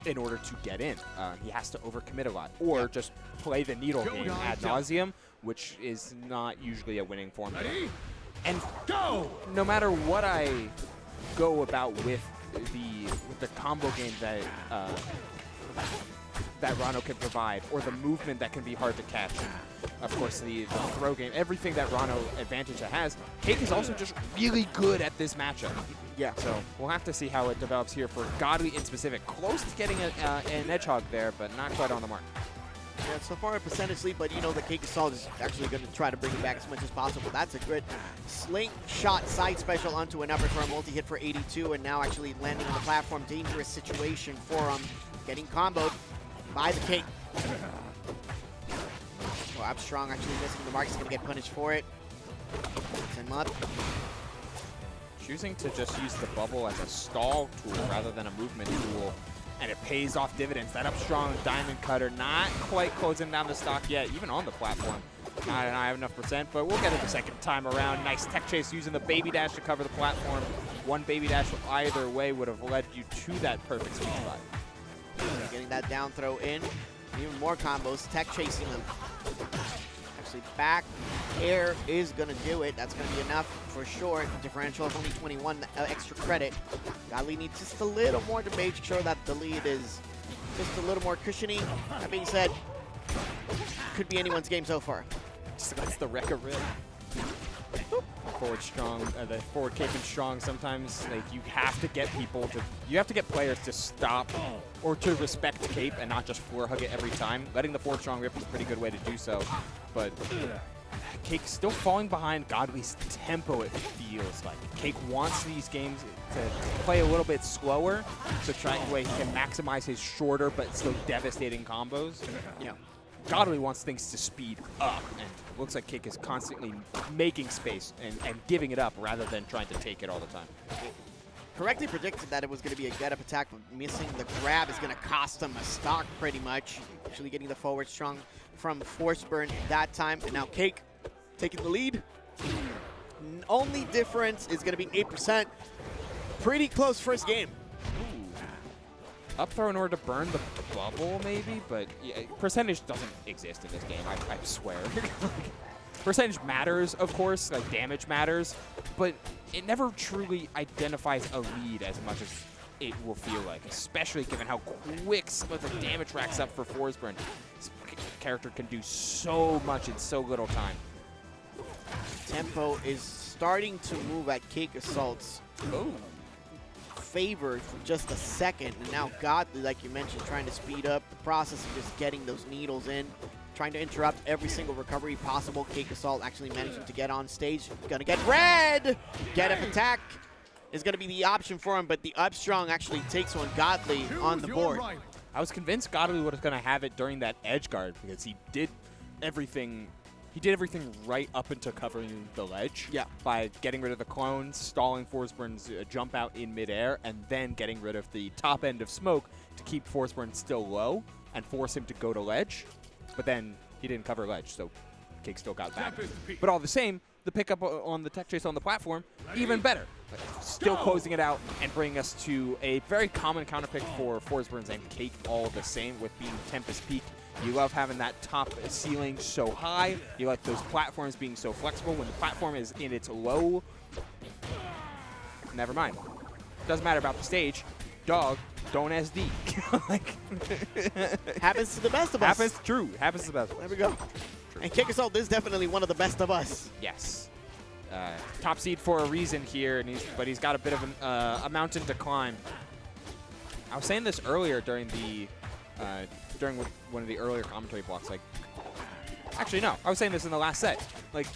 in order to get in. He has to overcommit a lot, or just play the needle game ad nauseum, which is not usually a winning formula. And no matter what I go about with the combo game that that Ranno can provide, or the movement that can be hard to catch, of course the throw game, everything that Ranno advantage has, Cake is also just really good at this matchup. Yeah. So we'll have to see how it develops here for Godly in specific. Close to getting an Edgehog there, but not quite on the mark. Yeah, so far a percentage lead, but you know the CakeAssault is actually going to try to bring it back as much as possible. That's a good slingshot side special onto an upper for a multi-hit for 82, and now actually landing on the platform. Dangerous situation for him, getting comboed by the Cake. Well, Abstrong actually missing the mark. He's going to get punished for it. Puts him up. Choosing to just use the bubble as a stall tool rather than a movement tool, and it pays off dividends. That Upstrong Diamond Cutter not quite closing down the stock yet, even on the platform. I don't have enough percent, but we'll get it the second time around. Nice tech chase using the baby dash to cover the platform. One baby dash either way would have led you to that perfect sweet spot. Getting that down throw in. Even more combos, tech chasing them. Actually, back air is going to do it. That's going to be enough for sure. Differential of only 21 extra credit. Godly needs just a little more to make sure that the lead is just a little more cushiony. That being said, could be anyone's game so far. Just against the wreck of Rip. Forward strong, the forward cape and strong. Sometimes like you have to get people to, you have to get players to stop or to respect cape and not just floor hug it every time. Letting the forward strong rip is a pretty good way to do so, but Cake still falling behind Godly's tempo. It feels like Cake wants these games to play a little bit slower to try a way he can maximize his shorter but still devastating combos. Yeah. Godly wants things to speed up, and it looks like Cake is constantly making space and giving it up rather than trying to take it all the time. Correctly predicted that it was going to be a get-up attack, but missing the grab is going to cost him a stock pretty much. Actually getting the forward strong from Forsburn that time, and now Cake taking the lead. Only difference is going to be 8%. Pretty close first game. Up throw in order to burn the bubble, maybe, but yeah, percentage doesn't exist in this game, I swear. Percentage matters, of course, like damage matters, but it never truly identifies a lead as much as it will feel like, especially given how quick some of the damage racks up for Forsburn. This character can do so much in so little time. Tempo is starting to move at CakeAssault's favor for just a second, and now Godly, like you mentioned, trying to speed up the process of just getting those needles in, trying to interrupt every single recovery possible. CakeAssault actually managing to get on stage. Gonna get red! Get up attack is gonna be the option for him, but the Upstrong actually takes one. Godly on the board. I was convinced Godly was gonna have it during that edge guard because he did everything. He did everything right up into covering the ledge by getting rid of the clones, stalling Forsburn's jump out in midair, and then getting rid of the top end of smoke to keep Forsburn still low and force him to go to ledge. But then he didn't cover ledge, so Cake still got back. But all the same, the pickup on the tech chase on the platform, even better. Still closing it out and bringing us to a very common counterpick for Forsburn's and Cake all the same, with being Tempest Peak. You love having that top ceiling so high. You like those platforms being so flexible. When the platform is in its low, never mind. Doesn't matter about the stage. Dog, don't SD. Like, happens to the best of us. Happens to the best of us. There we go. True. And CakeAssault is definitely one of the best of us. Yes. Top seed for a reason here, and he's got a bit of a mountain to climb. I was saying this earlier during one of the earlier commentary blocks. Like, actually, no, I was saying this in the last set. Like,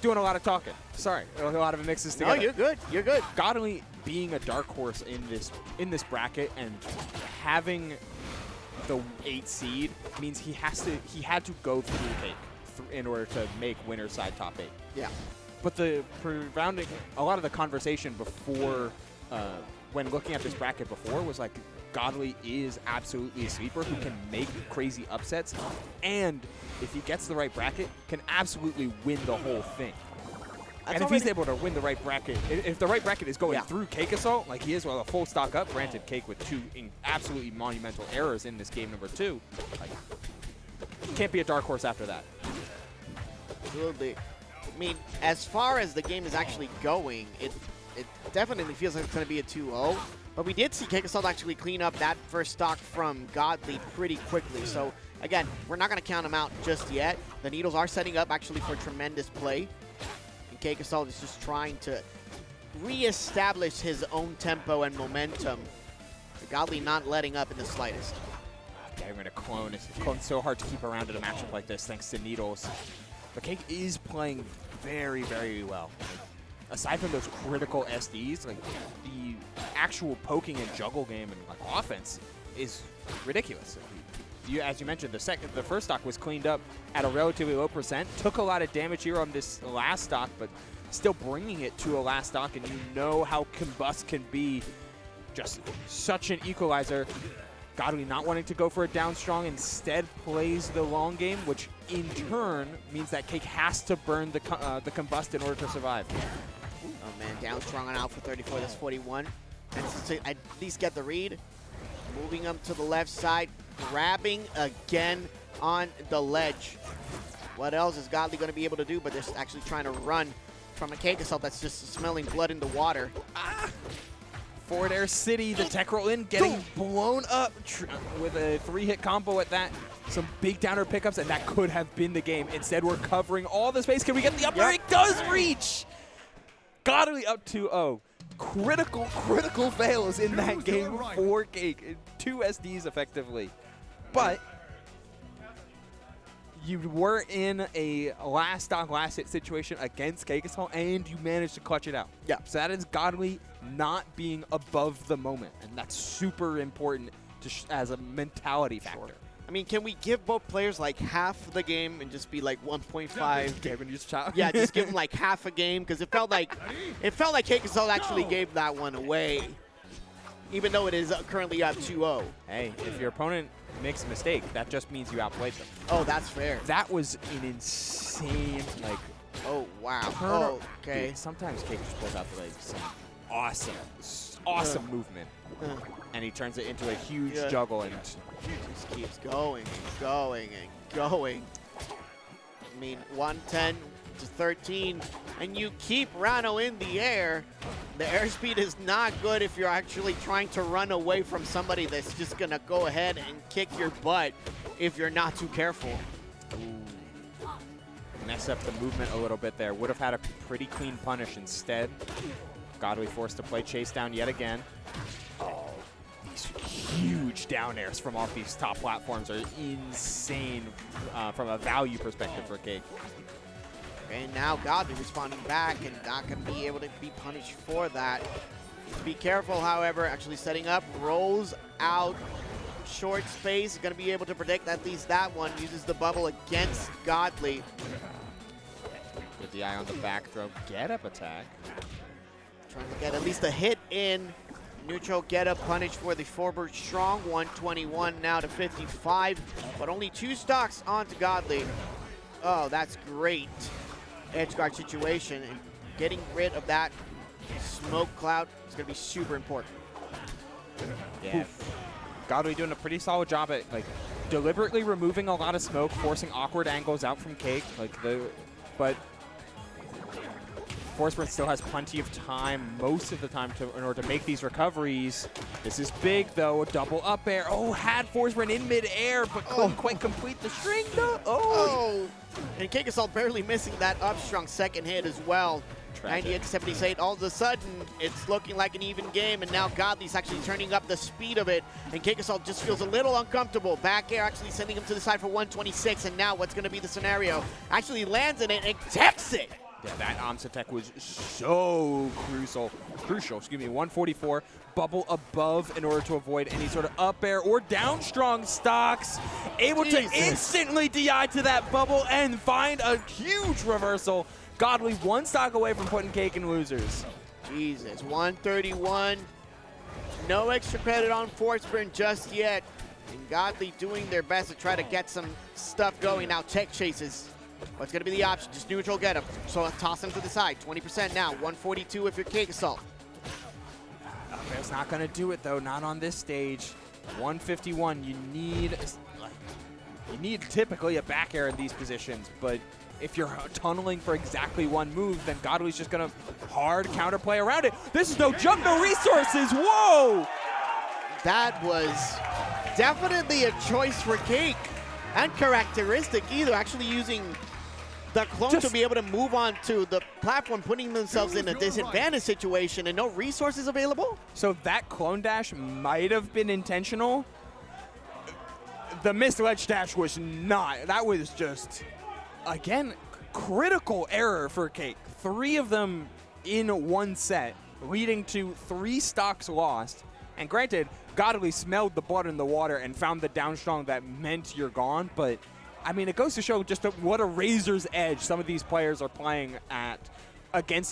doing a lot of talking. Sorry, a lot of it mixes together. No, you're good. You're good. Godly being a dark horse in this bracket and having the 8 seed means he had to go through Cake in order to make winner side top 8. Yeah. But surrounding a lot of the conversation before, when looking at this bracket before, was like, Godly is absolutely a sweeper who can make crazy upsets, and if he gets the right bracket, can absolutely win the whole thing. And if he's able to win the right bracket, if the right bracket is going through CakeAssault, like he is with a full stock up, granted Cake with 2 absolutely monumental errors in this game number 2, like, can't be a dark horse after that. Absolutely. I mean, as far as the game is actually going, it definitely feels like it's going to be a 2-0. But we did see CakeAssault actually clean up that first stock from Godly pretty quickly. So, again, we're not going to count them out just yet. The Needles are setting up actually for tremendous play. And CakeAssault is just trying to reestablish his own tempo and momentum. Godly not letting up in the slightest. They're going to clone. Clone's so hard to keep around in a matchup like this thanks to Needles. But Cake is playing very, very well. Aside from those critical SDs, like the actual poking and juggle game and like offense is ridiculous. As you mentioned, the first stock was cleaned up at a relatively low percent. Took a lot of damage here on this last stock, but still bringing it to a last stock, and you know how Combust can be just such an equalizer. Godly not wanting to go for a down strong, instead plays the long game, which in turn means that Cake has to burn the Combust in order to survive. Oh man, down strong on out for 34, that's 41. And to at least get the read, moving up to the left side, grabbing again on the ledge. What else is Godly going to be able to do, but they're actually trying to run from a CakeAssault that's just smelling blood in the water. Forward Air City, the tech roll in, getting blown up with a 3-hit combo at that. Some big downer pickups, and that could have been the game. Instead, we're covering all the space. Can we get the up air? It does reach! Godly up 2-0. Critical fails in that game for Cake. 2 SDs effectively. But you were in a last stock, last hit situation against CakeAssault, and you managed to clutch it out. Yeah. So that is Godly not being above the moment, and that's super important as a mentality factor. Sure. I mean, can we give both players like half the game and just be like 1.5? Yeah, just give them like half a game, because it felt like CakeAssault actually gave that one away, even though it is currently up 2-0. Hey, if your opponent makes a mistake, that just means you outplayed them. Oh, that's fair. That was an insane, like, oh wow. Oh, okay. Dude, sometimes Cake just pulls out the legs. Some awesome movement. And he turns it into a huge juggle and just keeps going and going and going. I mean, 110 to 13, and you keep Ranno in the air. The airspeed is not good if you're actually trying to run away from somebody that's just gonna go ahead and kick your butt if you're not too careful. Ooh. Mess up the movement a little bit there. Would have had a pretty clean punish instead. Godly forced to play chase down yet again. Oh, these huge down airs from off these top platforms are insane from a value perspective for Cake. And now Godly responding back and not going to be able to be punished for that. Be careful, however, actually setting up, rolls out, short space, going to be able to predict at least that one, uses the bubble against Godly. With the eye on the back throw, get up attack. Trying to get at least a hit in. Neutral get up punish for the Forsburn strong, 121 now to 55, but only 2 stocks onto Godly. Oh, that's great. Edge guard situation, and getting rid of that smoke cloud is going to be super important. Yeah. Godly doing a pretty solid job at like deliberately removing a lot of smoke, forcing awkward angles out from Cake. But Forsburn still has plenty of time, most of the time, in order to make these recoveries. This is big, though. A double up air. Oh, had Forsburn in mid-air, but couldn't quite complete the string. No. Oh. And CakeAssault barely missing that up strong second hit as well. 98 to 78. All of a sudden, it's looking like an even game, and now Godly's actually turning up the speed of it, and CakeAssault just feels a little uncomfortable. Back air actually sending him to the side for 126, and now what's going to be the scenario? Actually lands in it and techs it. Yeah, that Amsa tech was so crucial. 144, bubble above in order to avoid any sort of up air or down strong stocks. Able to instantly DI to that bubble and find a huge reversal. Godly 1 stock away from putting Cake in losers. Jesus, 131. No extra credit on Forsburn just yet. And Godly doing their best to try to get some stuff going. Now tech chases. What's going to be the option? Just neutral get him. So toss him to the side. 20% now. 142 if you're CakeAssault. It's not going to do it, though. Not on this stage. 151. You need typically a back air in these positions, but if you're tunneling for exactly one move, then Godly's just going to hard counterplay around it. This is no jump, no resources. Whoa! That was definitely a choice for Cake. And characteristic either, actually using the clone to be able to move on to the platform, putting themselves in a disadvantaged situation and no resources available. So that clone dash might have been intentional. The missed ledge dash was not. That was just, again, critical error for Cake. 3 of them in one set, leading to 3 stocks lost. And granted, Godly smelled the blood in the water and found the down strong that meant you're gone, but I mean, it goes to show just what a razor's edge some of these players are playing at against